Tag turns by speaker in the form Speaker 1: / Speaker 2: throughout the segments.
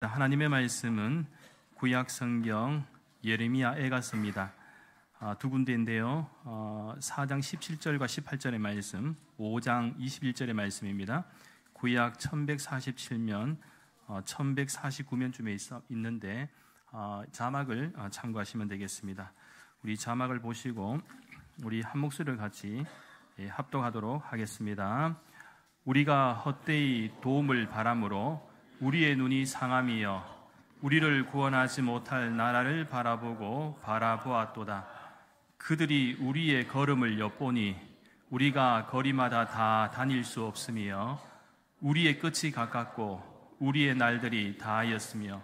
Speaker 1: 하나님의 말씀은 구약 성경 예레미야 애가서입니다. 두 군데인데요. 4장 17절과 18절의 말씀, 5장 21절의 말씀입니다. 구약 1147면, 1149면쯤에 있는데 자막을 참고하시면 되겠습니다. 우리 자막을 보시고 우리 한 목소리를 같이 합독하도록 하겠습니다. 우리가 헛되이 도움을 바람으로 우리의 눈이 상함이여 우리를 구원하지 못할 나라를 바라보았도다. 그들이 우리의 걸음을 엿보니 우리가 거리마다 다 다닐 수 없으며 우리의 끝이 가깝고 우리의 날들이 다하였으며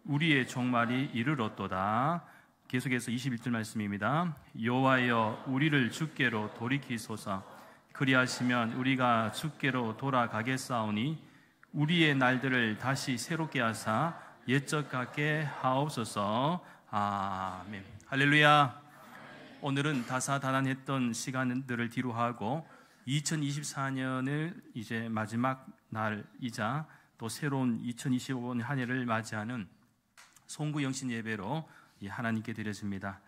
Speaker 1: 우리의 종말이 이르렀도다. 계속해서 21절 말씀입니다. 여호와여 우리를 주께로 돌이키소서. 그리하시면 우리가 주께로 돌아가겠사오니 우리의 날들을 다시 새롭게 하사 옛적 같게 하옵소서. 아멘. 할렐루야. 오늘은 다사다난했던 시간들을 뒤로하고 2024년을 이제 마지막 날이자 또 새로운 2025년 한 해를 맞이하는 송구 영신 예배로 하나님께 드려집니다.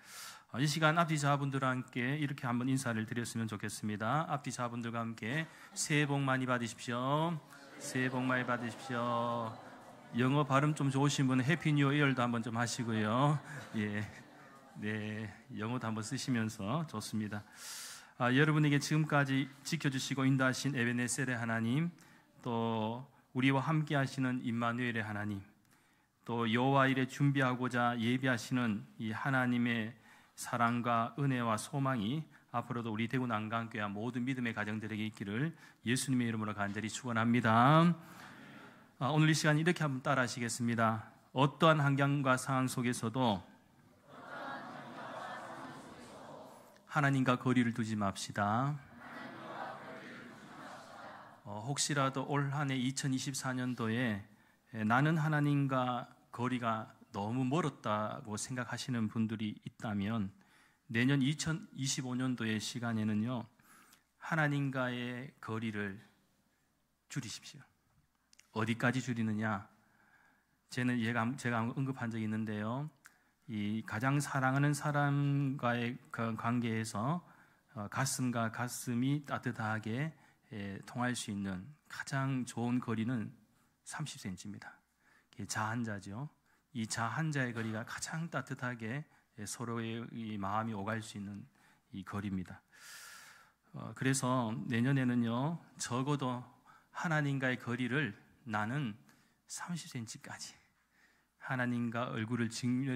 Speaker 1: 이 시간 앞뒤 자분들과 함께 이렇게 한번 인사를 드렸으면 좋겠습니다. 앞뒤 자분들과 함께 새해 복 많이 받으십시오. 새해 복 많이 받으십시오. 영어 발음 좀 좋으신 분은 해피 뉴 이어도 한번 좀 하시고요. 영어도 한번 쓰시면서 좋습니다. 여러분에게 지금까지 지켜주시고 인도하신 에베네셀의 하나님, 또 우리와 함께 하시는 임마누엘의 하나님, 또 여호와 일에 준비하고자 예비하시는 이 하나님의 사랑과 은혜와 소망이 앞으로도 우리 대구 난강교회 모든 믿음의 가정들에게 있기를 예수님의 이름으로 간절히 축원합니다. 오늘 이 시간 이렇게 한번 따라 하시겠습니다. 어떠한 환경과 상황 속에서도 하나님과 거리를 두지 맙시다. 혹시라도 올 한 해 2024년도에 나는 하나님과 거리가 너무 멀었다고 생각하시는 분들이 있다면 내년 2025년도의 시간에는요, 하나님과의 거리를 줄이십시오. 어디까지 줄이느냐? 제가 언급한 적이 있는데요. 이 가장 사랑하는 사람과의 관계에서 가슴과 가슴이 따뜻하게 통할 수 있는 가장 좋은 거리는 30cm입니다. 자한자죠. 이 자한자의 거리가 가장 따뜻하게 서로의 이 마음이 오갈 수 있는 이 거리입니다. 그래서 내년에는요, 적어도 하나님과의 거리를 나는 30cm까지 하나님과 얼굴을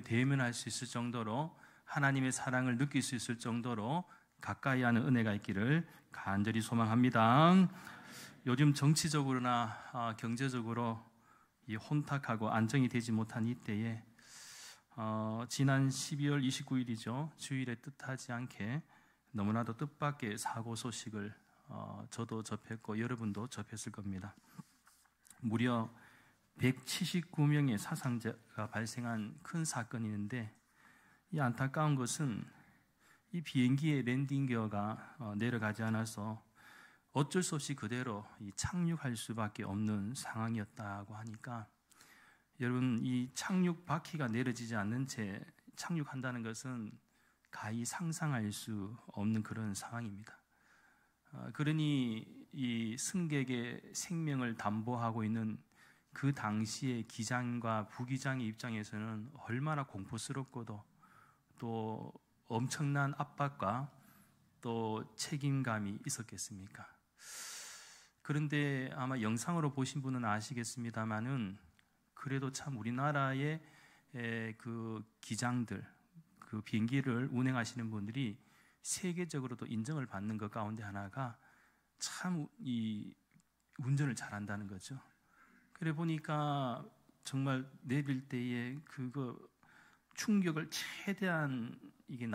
Speaker 1: 대면할 수 있을 정도로, 하나님의 사랑을 느낄 수 있을 정도로 가까이 하는 은혜가 있기를 간절히 소망합니다. 요즘 정치적으로나 경제적으로 이 혼탁하고 안정이 되지 못한 이때에 지난 12월 29일이죠. 주일에 뜻하지 않게 너무나도 뜻밖의 사고 소식을 저도 접했고 여러분도 접했을 겁니다. 무려 179명의 사상자가 발생한 큰 사건이 있는데, 이 안타까운 것은 이 비행기의 랜딩 기어가 내려가지 않아서 어쩔 수 없이 그대로 착륙할 수밖에 없는 상황이었다고 하니까, 여러분, 이 착륙 바퀴가 내려지지 않는 채 착륙한다는 것은 가히 상상할 수 없는 그런 상황입니다. 그러니 이 승객의 생명을 담보하고 있는 그 당시의 기장과 부기장의 입장에서는 얼마나 공포스럽고도 또 엄청난 압박과 또 책임감이 있었겠습니까? 그런데 아마 영상으로 보신 분은 아시겠습니다만은 그래도 참 우리나라의 그 기장들, 그 비행기를 운행하시는 분들이 세계적으로도 인정을 받는 것 가운데 하나가 참 이 운전을 잘한다는 거죠. 그래 보니까 정말 내릴 때에 그거 충격을 최대한 이게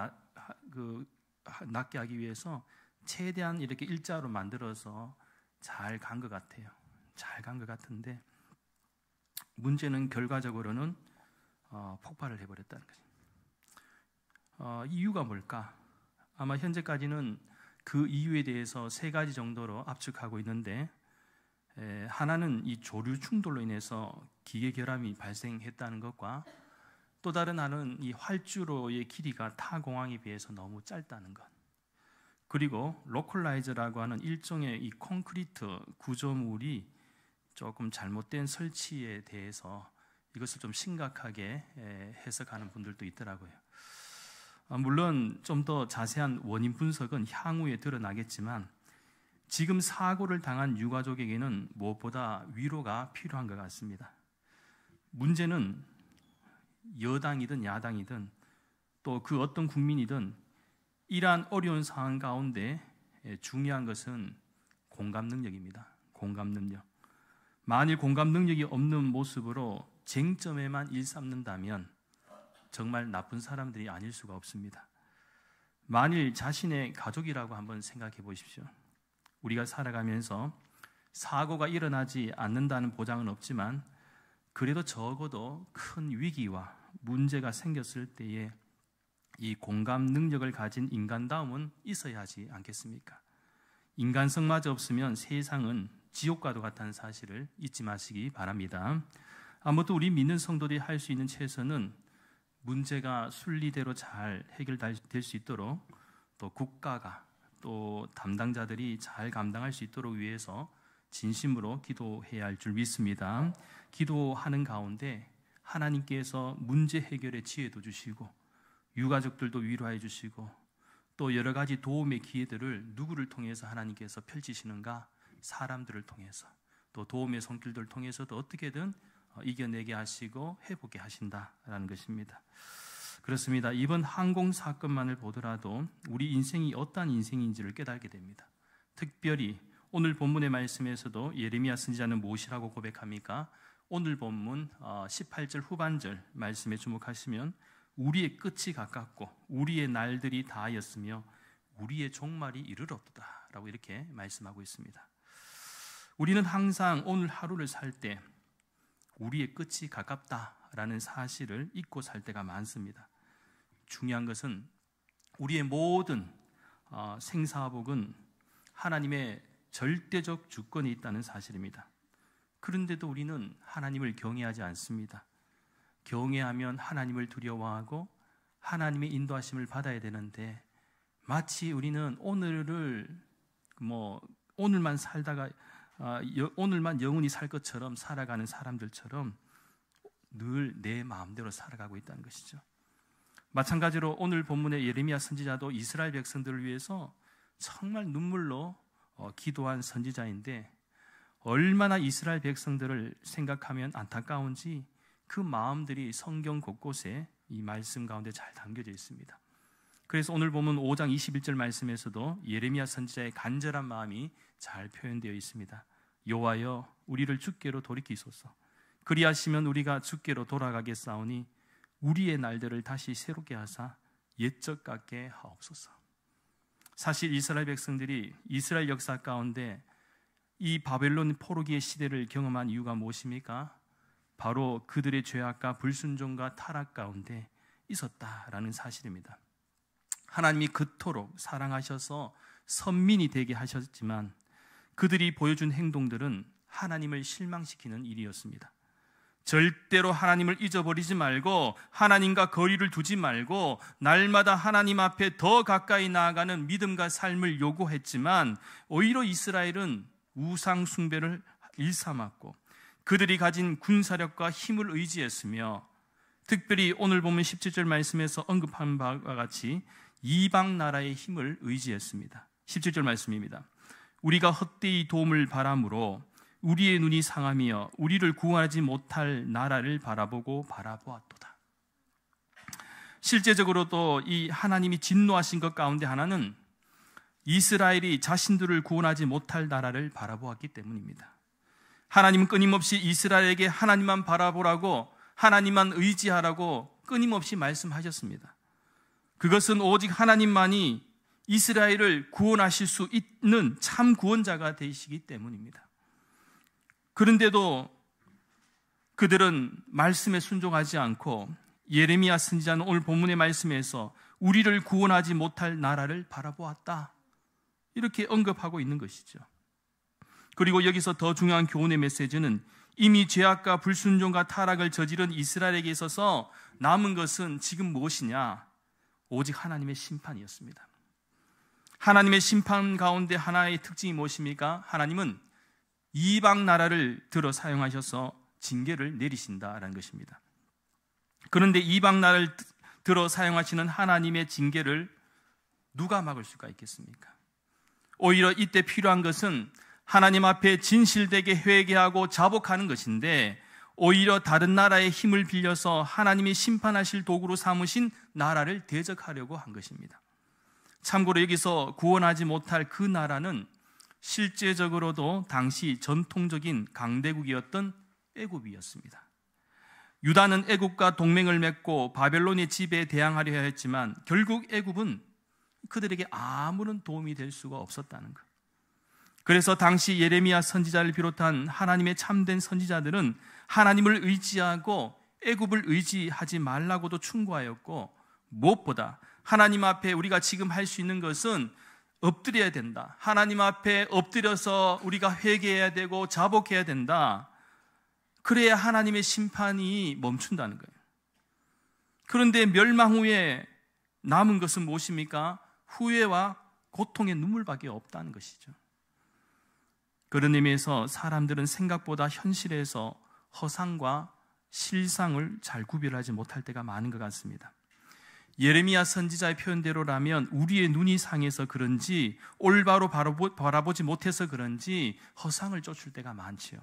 Speaker 1: 낮게 하기 위해서 최대한 이렇게 일자로 만들어서 잘 간 것 같아요. 잘 간 것 같은데 문제는 결과적으로는 폭발을 해버렸다는 거죠. 이유가 뭘까? 아마 현재까지는 그 이유에 대해서 3가지 정도로 압축하고 있는데, 하나는 이 조류 충돌로 인해서 기계 결함이 발생했다는 것과 또 다른 하나는 이 활주로의 길이가 타 공항에 비해서 너무 짧다는 것, 그리고 로컬라이저라고 하는 일종의 이 콘크리트 구조물이 조금 잘못된 설치에 대해서 이것을 좀 심각하게 해석하는 분들도 있더라고요. 물론 좀 더 자세한 원인 분석은 향후에 드러나겠지만 지금 사고를 당한 유가족에게는 무엇보다 위로가 필요한 것 같습니다. 문제는 여당이든 야당이든 또 그 어떤 국민이든 이러한 어려운 상황 가운데 중요한 것은 공감 능력입니다. 공감 능력. 만일 공감 능력이 없는 모습으로 쟁점에만 일삼는다면 정말 나쁜 사람들이 아닐 수가 없습니다. 만일 자신의 가족이라고 한번 생각해 보십시오. 우리가 살아가면서 사고가 일어나지 않는다는 보장은 없지만 그래도 적어도 큰 위기와 문제가 생겼을 때에 이 공감 능력을 가진 인간다움은 있어야 하지 않겠습니까? 인간성마저 없으면 세상은 지옥과도 같다는 사실을 잊지 마시기 바랍니다. 아무튼 우리 믿는 성도들이 할 수 있는 최선은 문제가 순리대로 잘 해결될 수 있도록 또 국가가 또 담당자들이 잘 감당할 수 있도록 위해서 진심으로 기도해야 할 줄 믿습니다. 기도하는 가운데 하나님께서 문제 해결의 지혜도 주시고 유가족들도 위로해 주시고 또 여러 가지 도움의 기회들을 누구를 통해서 하나님께서 펼치시는가? 사람들을 통해서 또 도움의 손길들을 통해서도 어떻게든 이겨내게 하시고 회복해 하신다라는 것입니다. 그렇습니다. 이번 항공 사건만을 보더라도 우리 인생이 어떠한 인생인지를 깨닫게 됩니다. 특별히 오늘 본문의 말씀에서도 예레미야 선지자는 무엇이라고 고백합니까? 오늘 본문 18절 후반절 말씀에 주목하시면 우리의 끝이 가깝고 우리의 날들이 다하였으며 우리의 종말이 이르렀도다 라고 이렇게 말씀하고 있습니다. 우리는 항상 오늘 하루를 살 때 우리의 끝이 가깝다라는 사실을 잊고 살 때가 많습니다. 중요한 것은 우리의 모든 생사복은 하나님의 절대적 주권에 있다는 사실입니다. 그런데도 우리는 하나님을 경외하지 않습니다. 경외하면 하나님을 두려워하고 하나님의 인도하심을 받아야 되는데 마치 우리는 오늘만 살다가 오늘만 영원히 살 것처럼 살아가는 사람들처럼 늘 내 마음대로 살아가고 있다는 것이죠. 마찬가지로 오늘 본문의 예레미야 선지자도 이스라엘 백성들을 위해서 정말 눈물로 기도한 선지자인데 얼마나 이스라엘 백성들을 생각하면 안타까운지 그 마음들이 성경 곳곳에 이 말씀 가운데 잘 담겨져 있습니다. 그래서 오늘 보면 5장 21절 말씀에서도 예레미야 선지자의 간절한 마음이 잘 표현되어 있습니다. 여호와여 우리를 주께로 돌이키소서. 그리하시면 우리가 주께로 돌아가겠사오니 우리의 날들을 다시 새롭게 하사 옛적 같게 하옵소서. 사실 이스라엘 백성들이 이스라엘 역사 가운데 이 바벨론 포로기의 시대를 경험한 이유가 무엇입니까? 바로 그들의 죄악과 불순종과 타락 가운데 있었다라는 사실입니다. 하나님이 그토록 사랑하셔서 선민이 되게 하셨지만 그들이 보여준 행동들은 하나님을 실망시키는 일이었습니다. 절대로 하나님을 잊어버리지 말고 하나님과 거리를 두지 말고 날마다 하나님 앞에 더 가까이 나아가는 믿음과 삶을 요구했지만 오히려 이스라엘은 우상 숭배를 일삼았고 그들이 가진 군사력과 힘을 의지했으며 특별히 오늘 보면 17절 말씀에서 언급한 바와 같이 이방 나라의 힘을 의지했습니다. 17절 말씀입니다. 우리가 헛되이 도움을 바람으로 우리의 눈이 상하며 우리를 구원하지 못할 나라를 바라보았도다. 실제적으로도 이 하나님이 진노하신 것 가운데 하나는 이스라엘이 자신들을 구원하지 못할 나라를 바라보았기 때문입니다. 하나님은 끊임없이 이스라엘에게 하나님만 바라보라고 하나님만 의지하라고 끊임없이 말씀하셨습니다. 그것은 오직 하나님만이 이스라엘을 구원하실 수 있는 참 구원자가 되시기 때문입니다. 그런데도 그들은 말씀에 순종하지 않고 예레미야 선지자는 오늘 본문의 말씀에서 우리를 구원하지 못할 나라를 바라보았다 이렇게 언급하고 있는 것이죠. 그리고 여기서 더 중요한 교훈의 메시지는 이미 죄악과 불순종과 타락을 저지른 이스라엘에게 있어서 남은 것은 지금 무엇이냐? 오직 하나님의 심판이었습니다. 하나님의 심판 가운데 하나의 특징이 무엇입니까? 하나님은 이방 나라를 들어 사용하셔서 징계를 내리신다라는 것입니다. 그런데 이방 나라를 들어 사용하시는 하나님의 징계를 누가 막을 수가 있겠습니까? 오히려 이때 필요한 것은 하나님 앞에 진실되게 회개하고 자복하는 것인데, 오히려 다른 나라의 힘을 빌려서 하나님이 심판하실 도구로 삼으신 나라를 대적하려고 한 것입니다. 참고로 여기서 구원하지 못할 그 나라는 실제적으로도 당시 전통적인 강대국이었던 애굽이었습니다. 유다는 애굽과 동맹을 맺고 바벨론의 지배에 대항하려 했지만 결국 애굽은 그들에게 아무런 도움이 될 수가 없었다는 것. 그래서 당시 예레미야 선지자를 비롯한 하나님의 참된 선지자들은 하나님을 의지하고 애굽을 의지하지 말라고도 충고하였고, 무엇보다 하나님 앞에 우리가 지금 할 수 있는 것은 엎드려야 된다. 하나님 앞에 엎드려서 우리가 회개해야 되고 자복해야 된다. 그래야 하나님의 심판이 멈춘다는 거예요. 그런데 멸망 후에 남은 것은 무엇입니까? 후회와 고통의 눈물밖에 없다는 것이죠. 그런 의미에서 사람들은 생각보다 현실에서 허상과 실상을 잘 구별하지 못할 때가 많은 것 같습니다. 예레미야 선지자의 표현대로라면 우리의 눈이 상해서 그런지, 올바로 바라보지 못해서 그런지 허상을 쫓을 때가 많지요.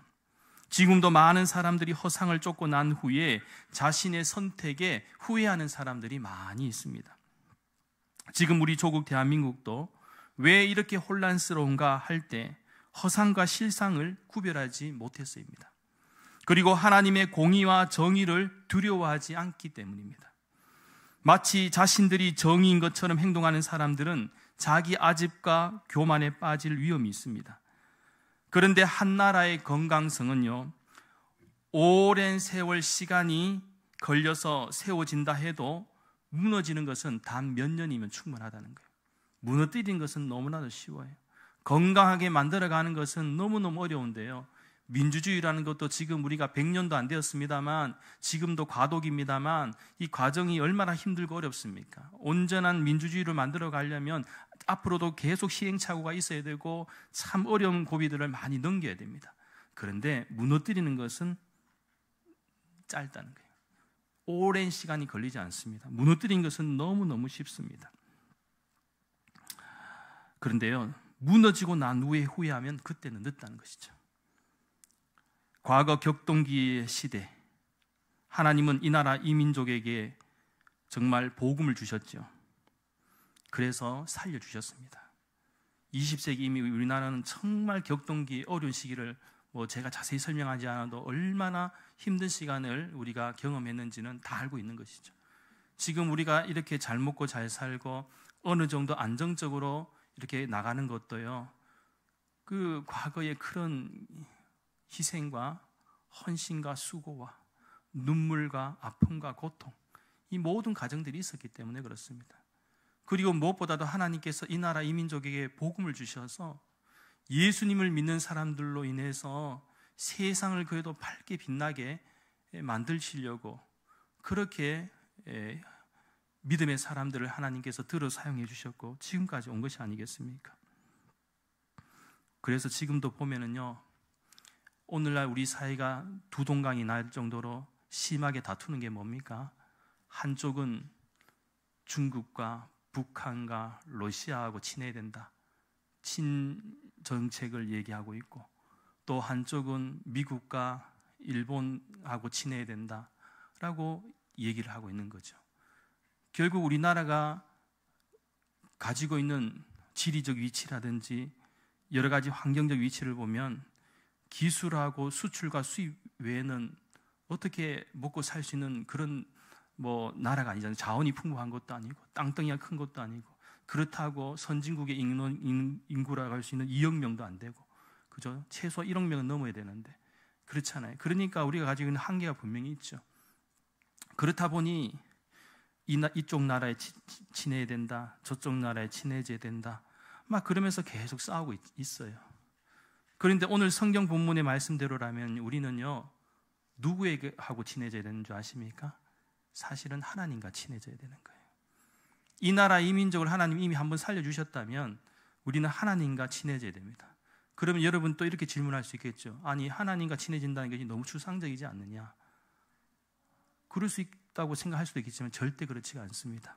Speaker 1: 지금도 많은 사람들이 허상을 쫓고 난 후에 자신의 선택에 후회하는 사람들이 많이 있습니다. 지금 우리 조국 대한민국도 왜 이렇게 혼란스러운가 할 때 허상과 실상을 구별하지 못해서입니다. 그리고 하나님의 공의와 정의를 두려워하지 않기 때문입니다. 마치 자신들이 정의인 것처럼 행동하는 사람들은 자기 아집과 교만에 빠질 위험이 있습니다. 그런데 한 나라의 건강성은요, 오랜 세월 시간이 걸려서 세워진다 해도 무너지는 것은 단 몇 년이면 충분하다는 거예요. 무너뜨리는 것은 너무나도 쉬워요. 건강하게 만들어가는 것은 너무너무 어려운데요, 민주주의라는 것도 지금 우리가 100년도 안 되었습니다만, 지금도 과도기입니다만, 이 과정이 얼마나 힘들고 어렵습니까? 온전한 민주주의를 만들어 가려면 앞으로도 계속 시행착오가 있어야 되고 참 어려운 고비들을 많이 넘겨야 됩니다. 그런데 무너뜨리는 것은 짧다는 거예요. 오랜 시간이 걸리지 않습니다. 무너뜨리는 것은 너무너무 쉽습니다. 그런데요, 무너지고 난 후에 후회하면 그때는 늦다는 것이죠. 과거 격동기의 시대, 하나님은 이 나라 이 민족에게 정말 복음을 주셨죠. 그래서 살려주셨습니다. 20세기 이미 우리나라는 정말 격동기의 어려운 시기를 제가 자세히 설명하지 않아도 얼마나 힘든 시간을 우리가 경험했는지는 다 알고 있는 것이죠. 지금 우리가 이렇게 잘 먹고 잘 살고 어느 정도 안정적으로 이렇게 나가는 것도요, 그 과거의 그런 희생과 헌신과 수고와 눈물과 아픔과 고통, 이 모든 과정들이 있었기 때문에 그렇습니다. 그리고 무엇보다도 하나님께서 이 나라 이 민족에게 복음을 주셔서 예수님을 믿는 사람들로 인해서 세상을 그래도 밝게 빛나게 만드시려고 그렇게 믿음의 사람들을 하나님께서 들어 사용해 주셨고 지금까지 온 것이 아니겠습니까? 그래서 지금도 보면은요, 오늘날 우리 사회가 두 동강이 날 정도로 심하게 다투는 게 뭡니까? 한쪽은 중국과 북한과 러시아하고 친해야 된다, 친정책을 얘기하고 있고, 또 한쪽은 미국과 일본하고 친해야 된다라고 얘기를 하고 있는 거죠. 결국 우리나라가 가지고 있는 지리적 위치라든지 여러 가지 환경적 위치를 보면 기술하고 수출과 수입 외에는 어떻게 먹고 살 수 있는 그런 나라가 아니잖아요. 자원이 풍부한 것도 아니고 땅덩이가 큰 것도 아니고, 그렇다고 선진국의 인구라고 할 수 있는 2억 명도 안 되고, 그죠? 최소 1억 명은 넘어야 되는데 그렇잖아요. 그러니까 우리가 가지고 있는 한계가 분명히 있죠. 그렇다 보니 이쪽 나라에 친해야 된다, 저쪽 나라에 친해져야 된다, 막 그러면서 계속 싸우고 있어요. 그런데 오늘 성경 본문의 말씀대로라면 우리는요, 누구에게 하고 친해져야 되는 줄 아십니까? 사실은 하나님과 친해져야 되는 거예요. 이 나라 이 민족을 하나님 이미 한번 살려주셨다면 우리는 하나님과 친해져야 됩니다. 그러면 여러분 또 이렇게 질문할 수 있겠죠. 아니, 하나님과 친해진다는 것이 너무 추상적이지 않느냐? 그럴 수 있다고 생각할 수도 있겠지만 절대 그렇지가 않습니다.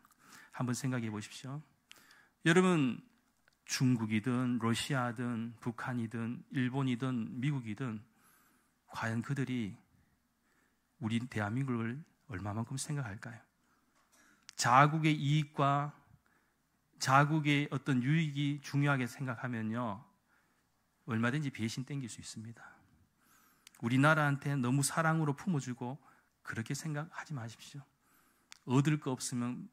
Speaker 1: 한번 생각해 보십시오. 여러분, 중국이든 러시아든 북한이든 일본이든 미국이든 과연 그들이 우리 대한민국을 얼마만큼 생각할까요? 자국의 이익과 자국의 어떤 유익이 중요하게 생각하면요, 얼마든지 배신 땡길 수 있습니다. 우리나라한테 너무 사랑으로 품어주고 그렇게 생각하지 마십시오. 얻을 거 없으면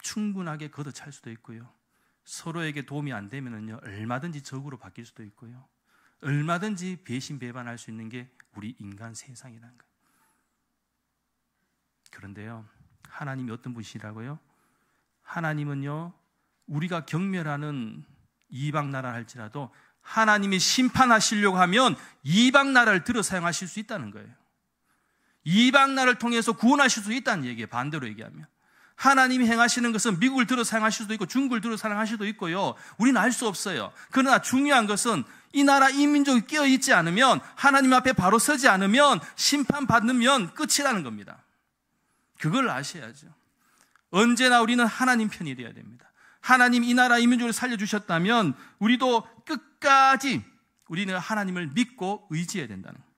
Speaker 1: 충분하게 걷어찰 수도 있고요, 서로에게 도움이 안 되면은요, 얼마든지 적으로 바뀔 수도 있고요, 얼마든지 배신 배반할 수 있는 게 우리 인간 세상이라는 거예요. 그런데요, 하나님이 어떤 분이시라고요? 하나님은요, 우리가 경멸하는 이방 나라 할지라도 하나님이 심판하시려고 하면 이방 나라를 들어 사용하실 수 있다는 거예요. 이방 나라를 통해서 구원하실 수 있다는 얘기예요. 반대로 얘기하면 하나님이 행하시는 것은 미국을 들어 사용하실 수도 있고 중국을 들어 사용하실 수도 있고요, 우리는 알 수 없어요. 그러나 중요한 것은 이 나라 이 민족이 깨어있지 않으면, 하나님 앞에 바로 서지 않으면, 심판받으면 끝이라는 겁니다. 그걸 아셔야죠. 언제나 우리는 하나님 편이 되어야 됩니다. 하나님 이 나라 이 민족을 살려주셨다면 우리도 끝까지 우리는 하나님을 믿고 의지해야 된다는 거예요.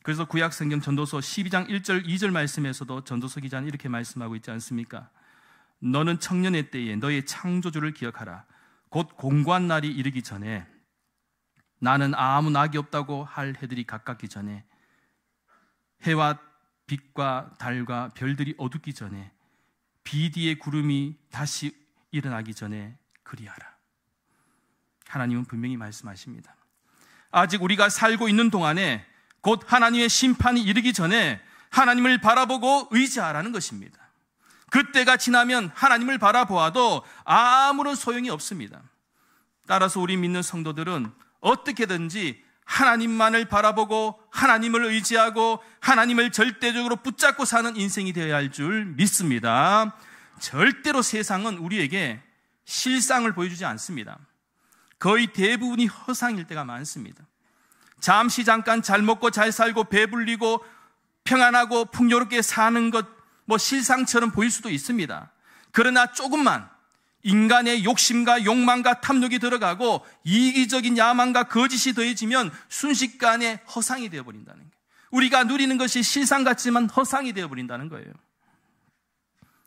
Speaker 1: 그래서 구약성경 전도서 12장 1절 2절 말씀에서도 전도서 기자는 이렇게 말씀하고 있지 않습니까? 너는 청년의 때에 너의 창조주를 기억하라. 곧 공고한 날이 이르기 전에, 나는 아무 낙이 없다고 할 해들이 가깝기 전에, 해와 빛과 달과 별들이 어둡기 전에, 비 뒤에 구름이 다시 일어나기 전에 그리하라. 하나님은 분명히 말씀하십니다. 아직 우리가 살고 있는 동안에 곧 하나님의 심판이 이르기 전에 하나님을 바라보고 의지하라는 것입니다. 그때가 지나면 하나님을 바라보아도 아무런 소용이 없습니다. 따라서 우리 믿는 성도들은 어떻게든지 하나님만을 바라보고 하나님을 의지하고 하나님을 절대적으로 붙잡고 사는 인생이 되어야 할 줄 믿습니다. 절대로 세상은 우리에게 실상을 보여주지 않습니다. 거의 대부분이 허상일 때가 많습니다. 잠시 잠깐 잘 먹고 잘 살고 배불리고 평안하고 풍요롭게 사는 것, 실상처럼 보일 수도 있습니다. 그러나 조금만 인간의 욕심과 욕망과 탐욕이 들어가고 이기적인 야망과 거짓이 더해지면 순식간에 허상이 되어버린다는 거예요. 우리가 누리는 것이 실상 같지만 허상이 되어버린다는 거예요.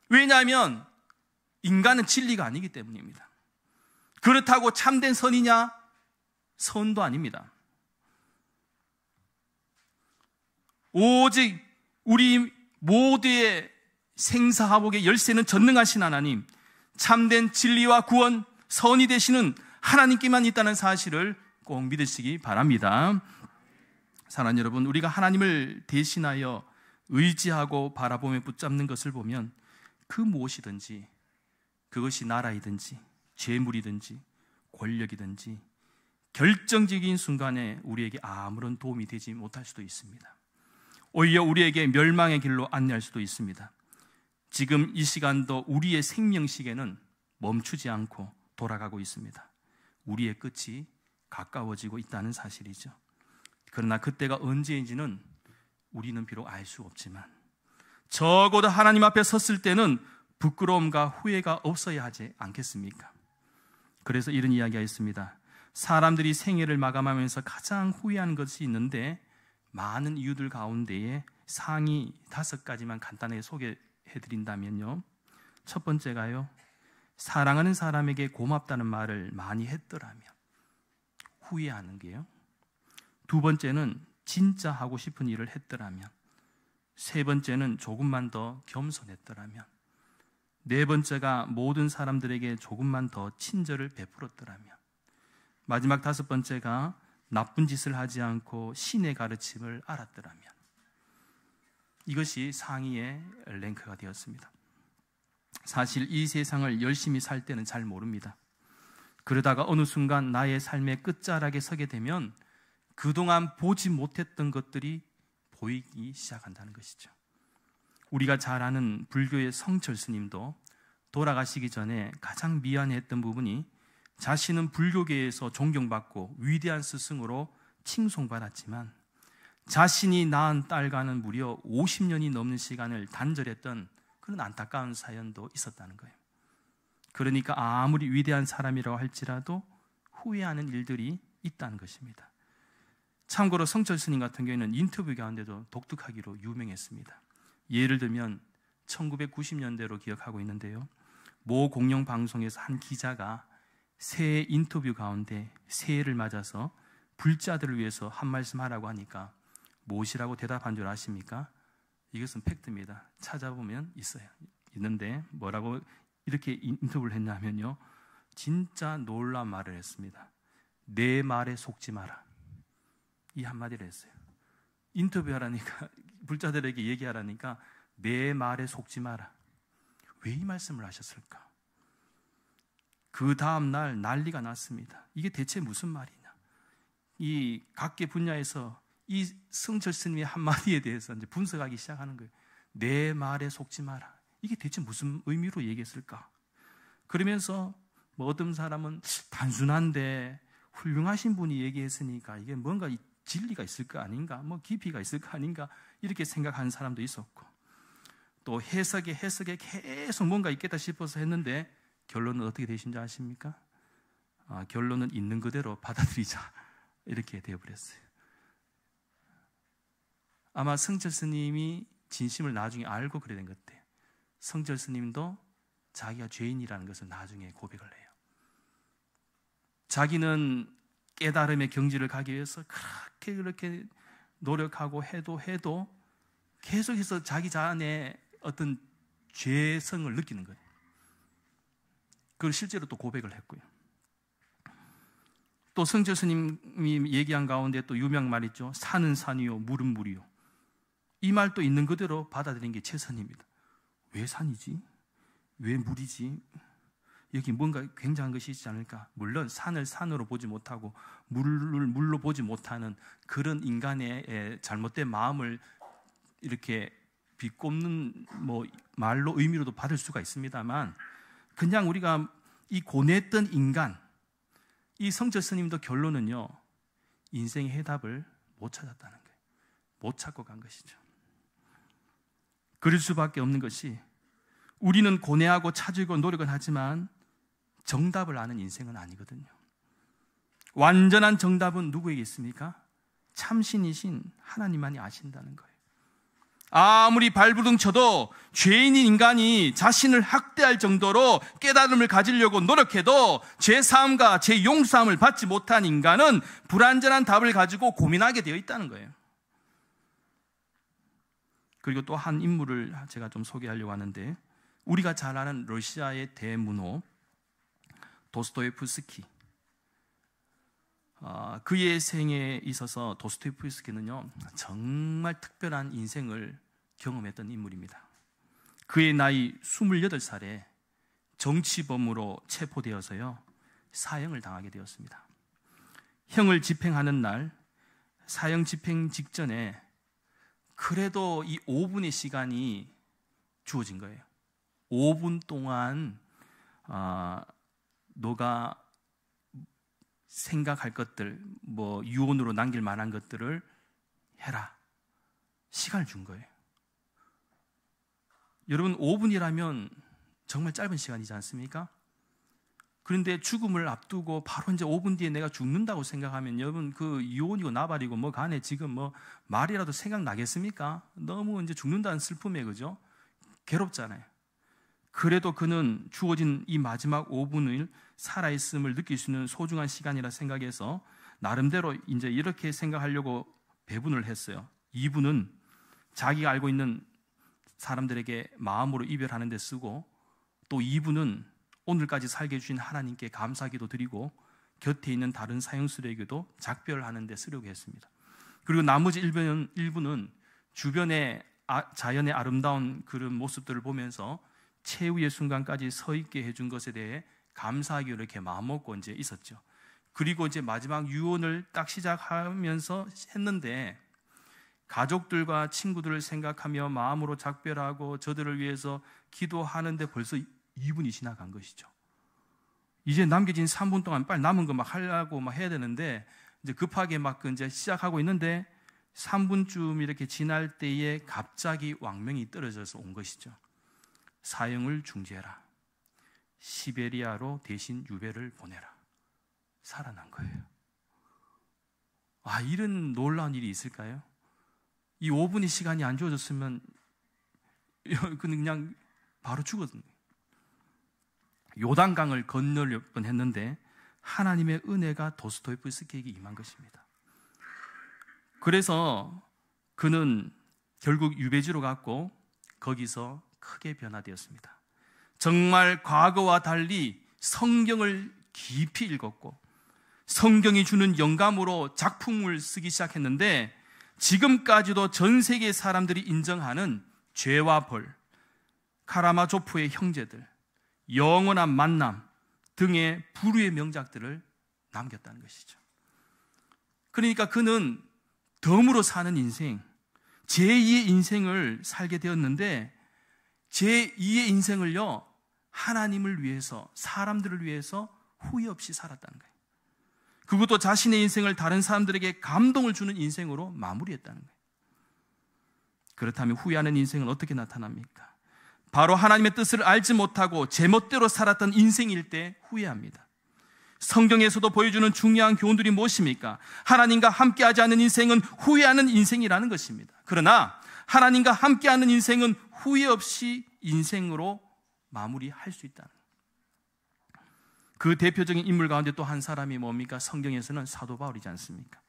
Speaker 1: 왜냐하면 인간은 진리가 아니기 때문입니다. 그렇다고 참된 선이냐? 선도 아닙니다. 오직 우리 모두의 생사화복의 열쇠는 전능하신 하나님, 참된 진리와 구원, 선이 되시는 하나님께만 있다는 사실을 꼭 믿으시기 바랍니다. 사랑하는 여러분, 우리가 하나님을 대신하여 의지하고 바라보며 붙잡는 것을 보면 그 무엇이든지, 그것이 나라이든지 재물이든지 권력이든지 결정적인 순간에 우리에게 아무런 도움이 되지 못할 수도 있습니다. 오히려 우리에게 멸망의 길로 안내할 수도 있습니다. 지금 이 시간도 우리의 생명시계는 멈추지 않고 돌아가고 있습니다. 우리의 끝이 가까워지고 있다는 사실이죠. 그러나 그때가 언제인지는 우리는 비록 알 수 없지만 적어도 하나님 앞에 섰을 때는 부끄러움과 후회가 없어야 하지 않겠습니까? 그래서 이런 이야기가 있습니다. 사람들이 생애를 마감하면서 가장 후회하는 것이 있는데 많은 이유들 가운데에 상위 5가지만 간단하게 소개해드린다면요, 첫 번째가요, 사랑하는 사람에게 고맙다는 말을 많이 했더라면 후회하는 게요. 두 번째는 진짜 하고 싶은 일을 했더라면. 세 번째는 조금만 더 겸손했더라면. 네 번째가 모든 사람들에게 조금만 더 친절을 베풀었더라면. 마지막 5번째가 나쁜 짓을 하지 않고 신의 가르침을 알았더라면. 이것이 상위의 랭크가 되었습니다. 사실 이 세상을 열심히 살 때는 잘 모릅니다. 그러다가 어느 순간 나의 삶의 끝자락에 서게 되면 그동안 보지 못했던 것들이 보이기 시작한다는 것이죠. 우리가 잘 아는 불교의 성철 스님도 돌아가시기 전에 가장 미안했던 부분이 자신은 불교계에서 존경받고 위대한 스승으로 칭송받았지만 자신이 낳은 딸과는 무려 50년이 넘는 시간을 단절했던 그런 안타까운 사연도 있었다는 거예요. 그러니까 아무리 위대한 사람이라고 할지라도 후회하는 일들이 있다는 것입니다. 참고로 성철 스님 같은 경우에는 인터뷰 가운데도 독특하기로 유명했습니다. 예를 들면 1990년대로 기억하고 있는데요, 모 공영방송에서 한 기자가 새해 인터뷰 가운데 새해를 맞아서 불자들을 위해서 한 말씀 하라고 하니까 무엇이라고 대답한 줄 아십니까? 이것은 팩트입니다. 찾아보면 있는데 뭐라고 이렇게 인터뷰를 했냐면요, 진짜 놀라운 말을 했습니다. 내 말에 속지 마라, 이 한마디를 했어요. 인터뷰하라니까, 불자들에게 얘기하라니까 내 말에 속지 마라. 왜 이 말씀을 하셨을까? 그 다음 날 난리가 났습니다. 이게 대체 무슨 말이냐? 이 각계 분야에서 이 성철 스님의 한마디에 대해서 이제 분석하기 시작하는 거예요. 내 말에 속지 마라. 이게 대체 무슨 의미로 얘기했을까? 그러면서 뭐 어떤 사람은 단순한데 훌륭하신 분이 얘기했으니까 이게 뭔가 진리가 있을 거 아닌가, 뭐 깊이가 있을 거 아닌가, 이렇게 생각하는 사람도 있었고, 또 해석에 계속 뭔가 있겠다 싶어서 했는데 결론은 어떻게 되신지 아십니까? 결론은 있는 그대로 받아들이자, 이렇게 되어버렸어요. 아마 성철 스님이 진심을 나중에 알고 그래 된 것 같아요. 성철 스님도 자기가 죄인이라는 것을 나중에 고백을 해요. 자기는 깨달음의 경지를 가기 위해서 그렇게 노력하고 해도 계속해서 자기 자신의 어떤 죄성을 느끼는 거예요. 그걸 실제로 또 고백을 했고요. 또 성철 스님이 얘기한 가운데 또 유명 말 있죠. 산은 산이요, 물은 물이요. 이 말도 있는 그대로 받아들이는 게 최선입니다. 왜 산이지? 왜 물이지? 여기 뭔가 굉장한 것이 있지 않을까? 물론 산을 산으로 보지 못하고 물을 물로 보지 못하는 그런 인간의 잘못된 마음을 이렇게 비꼽는 뭐 말로 의미로도 받을 수가 있습니다만, 그냥 우리가 이 고뇌했던 인간, 이 성철 스님도 결론은요, 인생의 해답을 못 찾았다는 거예요. 못 찾고 간 것이죠. 그럴 수밖에 없는 것이, 우리는 고뇌하고 찾으려고 노력은 하지만 정답을 아는 인생은 아니거든요. 완전한 정답은 누구에게 있습니까? 참신이신 하나님만이 아신다는 거예요. 아무리 발부둥 쳐도 죄인인 인간이 자신을 학대할 정도로 깨달음을 가지려고 노력해도 죄사함과 죄용서함을 받지 못한 인간은 불완전한 답을 가지고 고민하게 되어 있다는 거예요. 그리고 또 한 인물을 제가 좀 소개하려고 하는데, 우리가 잘 아는 러시아의 대문호 도스토옙스키, 그의 생에 있어서 도스토옙스키는요, 정말 특별한 인생을 경험했던 인물입니다. 그의 나이 28살에 정치범으로 체포되어서요, 사형을 당하게 되었습니다. 형을 집행하는 날, 사형 집행 직전에 그래도 이 5분의 시간이 주어진 거예요. 5분 동안 너가 생각할 것들, 뭐 유언으로 남길 만한 것들을 해라. 시간을 준 거예요. 여러분, 5분이라면 정말 짧은 시간이지 않습니까? 그런데 죽음을 앞두고 바로 이제 5분 뒤에 내가 죽는다고 생각하면, 여러분, 그 유언이고 나발이고 뭐 간에 지금 뭐 말이라도 생각나겠습니까? 너무 이제 죽는다는 슬픔에, 그죠? 괴롭잖아요. 그래도 그는 주어진 이 마지막 5분을 살아있음을 느낄 수 있는 소중한 시간이라 생각해서 나름대로 이제 이렇게 생각하려고 배분을 했어요. 2분은 자기가 알고 있는 사람들에게 마음으로 이별하는 데 쓰고, 또 2분은 오늘까지 살게 해주신 하나님께 감사기도 드리고 곁에 있는 다른 사형수에게도 작별하는 데 쓰려고 했습니다. 그리고 나머지 1분은 주변의 자연의 아름다운 그런 모습들을 보면서 최후의 순간까지 서 있게 해준 것에 대해 감사하기로 이렇게 마음먹고 이제 있었죠. 그리고 이제 마지막 유언을 딱 시작하면서 했는데 가족들과 친구들을 생각하며 마음으로 작별하고 저들을 위해서 기도하는데 벌써 2분이 지나간 것이죠. 이제 남겨진 3분 동안 빨리 남은 거 막 하려고 막 해야 되는데 이제 급하게 막 이제 시작하고 있는데 3분쯤 이렇게 지날 때에 갑자기 왕명이 떨어져서 온 것이죠. 사형을 중지해라. 시베리아로 대신 유배를 보내라. 살아난 거예요. 이런 놀라운 일이 있을까요? 이 5분의 시간이 안 주어졌으면 그냥 바로 죽었거든요. 요단강을 건너려 뻔했는데 하나님의 은혜가 도스토옙스키에게 임한 것입니다. 그래서 그는 결국 유배지로 갔고 거기서 크게 변화되었습니다. 정말 과거와 달리 성경을 깊이 읽었고 성경이 주는 영감으로 작품을 쓰기 시작했는데 지금까지도 전 세계 사람들이 인정하는 죄와 벌, 카라마조프의 형제들, 영원한 만남 등의 불후의 명작들을 남겼다는 것이죠. 그러니까 그는 덤으로 사는 인생, 제2의 인생을 살게 되었는데 제2의 인생을요, 하나님을 위해서, 사람들을 위해서 후회 없이 살았다는 거예요. 그것도 자신의 인생을 다른 사람들에게 감동을 주는 인생으로 마무리했다는 거예요. 그렇다면 후회하는 인생은 어떻게 나타납니까? 바로 하나님의 뜻을 알지 못하고 제멋대로 살았던 인생일 때 후회합니다. 성경에서도 보여주는 중요한 교훈들이 무엇입니까? 하나님과 함께하지 않는 인생은 후회하는 인생이라는 것입니다. 그러나 하나님과 함께하는 인생은 후회 없이 인생으로 마무리할 수 있다는 거예요. 그 대표적인 인물 가운데 또 한 사람이 뭡니까? 성경에서는 사도 바울이지 않습니까?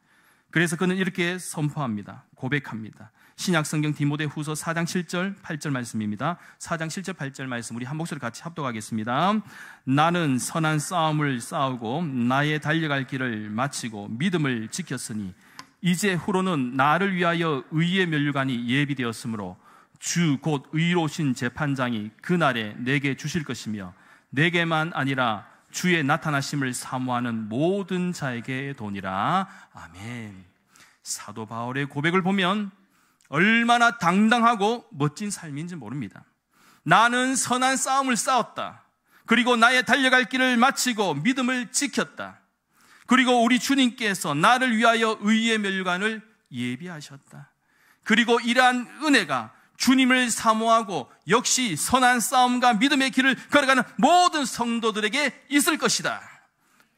Speaker 1: 그래서 그는 이렇게 선포합니다. 고백합니다. 신약성경 디모데후서 4장 7절 8절 말씀입니다. 4장 7절 8절 말씀 우리 한 목소리 같이 합독하겠습니다. 나는 선한 싸움을 싸우고 나의 달려갈 길을 마치고 믿음을 지켰으니 이제 후로는 나를 위하여 의의 면류관이 예비되었으므로 주 곧 의로우신 재판장이 그날에 내게 주실 것이며 내게만 아니라 주의 나타나심을 사모하는 모든 자에게 도니라. 아멘. 사도 바울의 고백을 보면 얼마나 당당하고 멋진 삶인지 모릅니다. 나는 선한 싸움을 싸웠다. 그리고 나의 달려갈 길을 마치고 믿음을 지켰다. 그리고 우리 주님께서 나를 위하여 의의 면류관을 예비하셨다. 그리고 이러한 은혜가 주님을 사모하고 역시 선한 싸움과 믿음의 길을 걸어가는 모든 성도들에게 있을 것이다.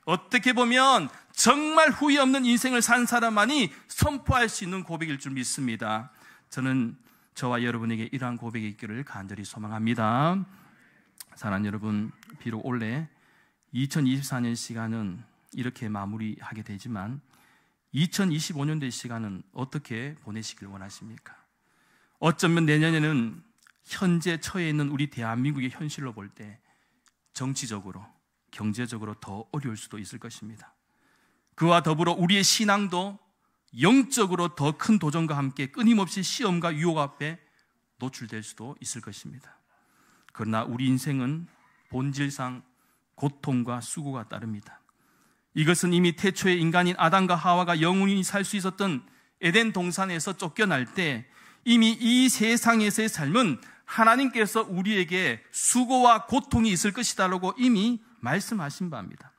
Speaker 1: 어떻게 보면 정말 후회 없는 인생을 산 사람만이 선포할 수 있는 고백일 줄 믿습니다. 저는 저와 여러분에게 이러한 고백이 있기를 간절히 소망합니다. 사랑하는 여러분, 비록 올해 2024년 시간은 이렇게 마무리하게 되지만 2025년도의 시간은 어떻게 보내시길 원하십니까? 어쩌면 내년에는 현재 처해 있는 우리 대한민국의 현실로 볼 때 정치적으로, 경제적으로 더 어려울 수도 있을 것입니다. 그와 더불어 우리의 신앙도 영적으로 더 큰 도전과 함께 끊임없이 시험과 유혹 앞에 노출될 수도 있을 것입니다. 그러나 우리 인생은 본질상 고통과 수고가 따릅니다. 이것은 이미 태초의 인간인 아담과 하와가 영원히 살 수 있었던 에덴 동산에서 쫓겨날 때 이미 이 세상에서의 삶은 하나님께서 우리에게 수고와 고통이 있을 것이다라고 이미 말씀하신 바입니다.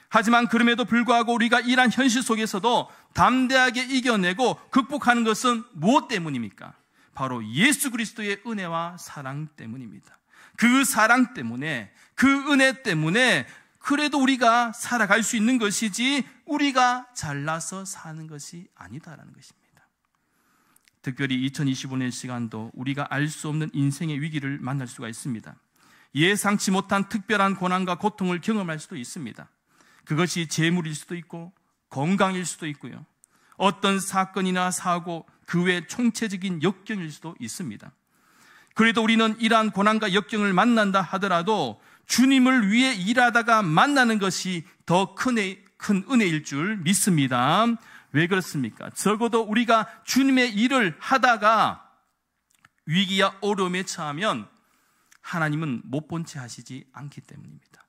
Speaker 1: 하지만 그럼에도 불구하고 우리가 이러한 현실 속에서도 담대하게 이겨내고 극복하는 것은 무엇 때문입니까? 바로 예수 그리스도의 은혜와 사랑 때문입니다. 그 사랑 때문에, 그 은혜 때문에 그래도 우리가 살아갈 수 있는 것이지 우리가 잘나서 사는 것이 아니다라는 것입니다. 특별히 2025년 시간도 우리가 알 수 없는 인생의 위기를 만날 수가 있습니다. 예상치 못한 특별한 고난과 고통을 경험할 수도 있습니다. 그것이 재물일 수도 있고 건강일 수도 있고요. 어떤 사건이나 사고, 그 외 총체적인 역경일 수도 있습니다. 그래도 우리는 이러한 고난과 역경을 만난다 하더라도 주님을 위해 일하다가 만나는 것이 더 큰 은혜일 줄 믿습니다. 왜 그렇습니까? 적어도 우리가 주님의 일을 하다가 위기와 어려움에 처하면 하나님은 못 본 채 하시지 않기 때문입니다.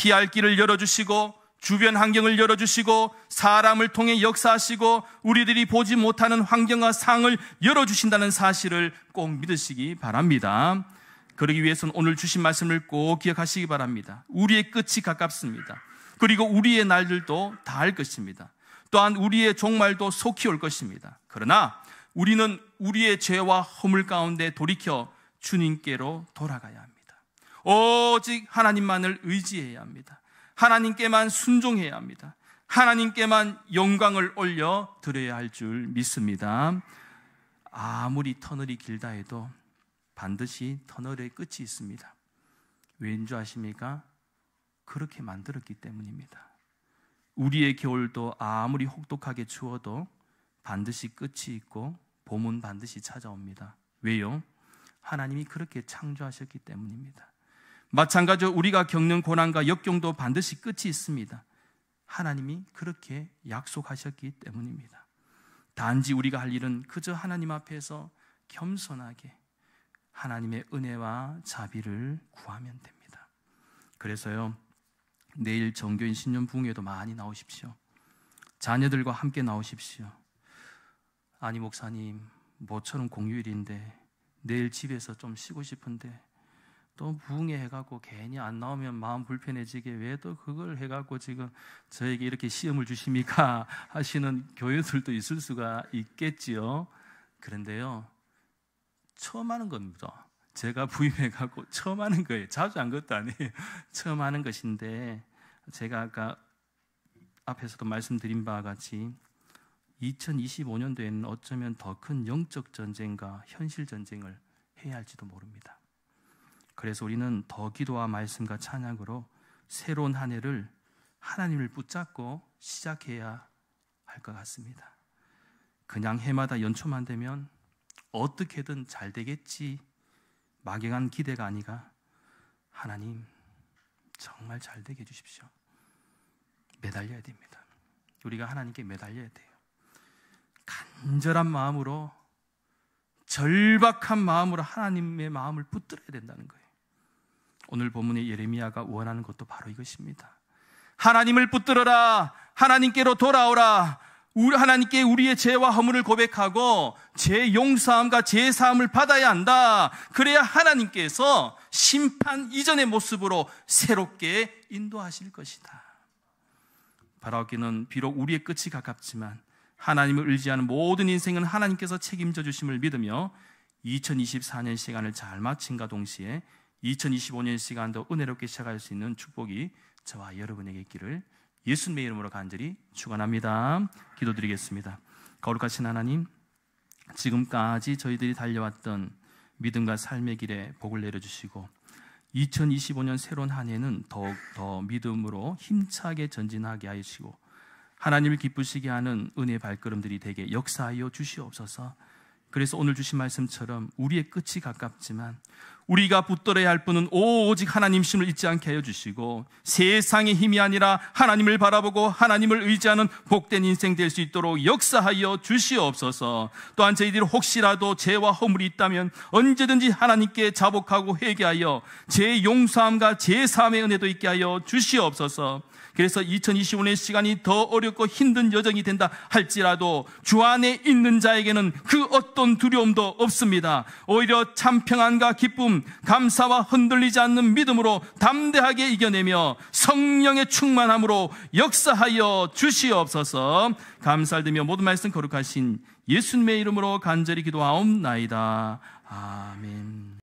Speaker 1: 피할 길을 열어주시고 주변 환경을 열어주시고 사람을 통해 역사하시고 우리들이 보지 못하는 환경과 상을 열어주신다는 사실을 꼭 믿으시기 바랍니다. 그러기 위해서는 오늘 주신 말씀을 꼭 기억하시기 바랍니다. 우리의 끝이 가깝습니다. 그리고 우리의 날들도 다할 것입니다. 또한 우리의 종말도 속히 올 것입니다. 그러나 우리는 우리의 죄와 허물 가운데 돌이켜 주님께로 돌아가야 합니다. 오직 하나님만을 의지해야 합니다. 하나님께만 순종해야 합니다. 하나님께만 영광을 올려 드려야 할 줄 믿습니다. 아무리 터널이 길다 해도 반드시 터널의 끝이 있습니다. 왜인 줄 아십니까? 그렇게 만들었기 때문입니다. 우리의 겨울도 아무리 혹독하게 추워도 반드시 끝이 있고 봄은 반드시 찾아옵니다. 왜요? 하나님이 그렇게 창조하셨기 때문입니다. 마찬가지로 우리가 겪는 고난과 역경도 반드시 끝이 있습니다. 하나님이 그렇게 약속하셨기 때문입니다. 단지 우리가 할 일은 그저 하나님 앞에서 겸손하게 하나님의 은혜와 자비를 구하면 됩니다. 그래서요, 내일 정교인 신년 부흥회도 많이 나오십시오. 자녀들과 함께 나오십시오. 아니 목사님, 모처럼 공휴일인데 내일 집에서 좀 쉬고 싶은데 또 부흥회 해갖고 괜히 안 나오면 마음 불편해지게 왜 또 그걸 해갖고 지금 저에게 이렇게 시험을 주십니까? 하시는 교회들도 있을 수가 있겠지요. 그런데요, 처음 하는 겁니다. 제가 부임해갖고 처음 하는 거예요. 자주 한 것도 아니에요. 처음 하는 것인데 제가 아까 앞에서도 말씀드린 바와 같이 2025년도에는 어쩌면 더 큰 영적 전쟁과 현실 전쟁을 해야 할지도 모릅니다. 그래서 우리는 더 기도와 말씀과 찬양으로 새로운 한 해를 하나님을 붙잡고 시작해야 할 것 같습니다. 그냥 해마다 연초만 되면 어떻게든 잘 되겠지 막연한 기대가 아니라 하나님 정말 잘 되게 해주십시오. 매달려야 됩니다. 우리가 하나님께 매달려야 돼요. 간절한 마음으로, 절박한 마음으로 하나님의 마음을 붙들어야 된다는 거예요. 오늘 본문의 예레미야가 원하는 것도 바로 이것입니다. 하나님을 붙들어라. 하나님께로 돌아오라. 하나님께 우리의 죄와 허물을 고백하고 죄 용서함과 죄 사함을 받아야 한다. 그래야 하나님께서 심판 이전의 모습으로 새롭게 인도하실 것이다. 바라옵기는 비록 우리의 끝이 가깝지만 하나님을 의지하는 모든 인생은 하나님께서 책임져 주심을 믿으며 2024년 시간을 잘 마침과 동시에 2025년 시간도 은혜롭게 시작할 수 있는 축복이 저와 여러분에게 있기를 예수님의 이름으로 간절히 축원합니다. 기도드리겠습니다. 거룩하신 하나님, 지금까지 저희들이 달려왔던 믿음과 삶의 길에 복을 내려주시고 2025년 새로운 한 해는 더욱 더 믿음으로 힘차게 전진하게 하시고 하나님을 기쁘시게 하는 은혜의 발걸음들이 되게 역사하여 주시옵소서. 그래서 오늘 주신 말씀처럼 우리의 끝이 가깝지만 우리가 붙들어야 할 분은 오직 하나님심을 잊지 않게 하여 주시고 세상의 힘이 아니라 하나님을 바라보고 하나님을 의지하는 복된 인생 될 수 있도록 역사하여 주시옵소서. 또한 저희들이 혹시라도 죄와 허물이 있다면 언제든지 하나님께 자복하고 회개하여 죄 용서함과 죄 사함의 은혜도 있게 하여 주시옵소서. 그래서 2025년 시간이 더 어렵고 힘든 여정이 된다 할지라도 주 안에 있는 자에게는 그 어떤 두려움도 없습니다. 오히려 참 평안과 기쁨, 감사와 흔들리지 않는 믿음으로 담대하게 이겨내며 성령의 충만함으로 역사하여 주시옵소서. 감사를 드리며 모든 말씀 거룩하신 예수님의 이름으로 간절히 기도하옵나이다. 아멘.